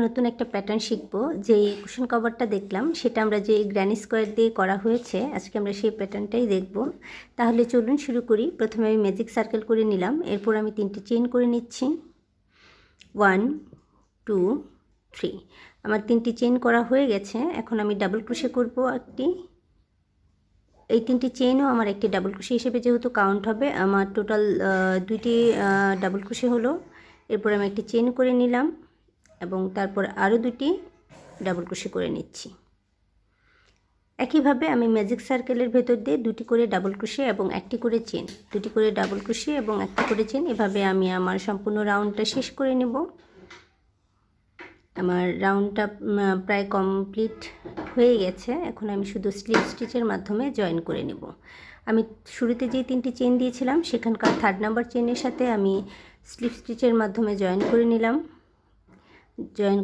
নতুন একটা প্যাটার্ন শিখব। যেই কুশন কভারটা দেখলাম সেটা আমরা যে গ্র্যানি স্কোয়ার দিয়ে করা হয়েছে, আজকে আমরা সেই প্যাটার্নটাই দেখব। তাহলে চলুন শুরু করি। প্রথমে আমি ম্যাজিক সার্কেল করে নিলাম, এরপর আমি 3টি চেইন করে নিচ্ছি। 1 2 3। আমার 3টি চেইন করা হয়ে গেছে। এখন আমি ডাবল ক্রোশে করব একটি। এই 3টি চেইনও আমার একটি ডাবল ক্রোশে হিসেবে যেহেতু কাউন্ট হবে, আমার টোটাল 2টি ডাবল ক্রোশে হলো। এরপর আমি একটি চেইন করে নিলাম এবং তারপর আরও 2টি ডাবল ক্রোশে করে নিচ্ছি। একইভাবে আমি ম্যাজিক সার্কেলের ভেতর দিয়ে 2টি করে ডাবল ক্রোশে এবং একটি করে চেন, 2টি করে ডাবল ক্রোশে এবং একটি করে চেন, এভাবে আমি আমার সম্পূর্ণ রাউন্ডটা শেষ করে নেব। আমার রাউন্ডটা প্রায় কমপ্লিট হয়ে গেছে। এখন আমি শুধু স্লিপ স্টিচের মাধ্যমে জয়েন করে নেব। আমি শুরুতে যে 3টি চেন দিয়েছিলাম সেখানকার 3rd নাম্বার চেনের সাথে আমি স্লিপ স্টিচের মাধ্যমে জয়েন করে নিলাম। জয়েন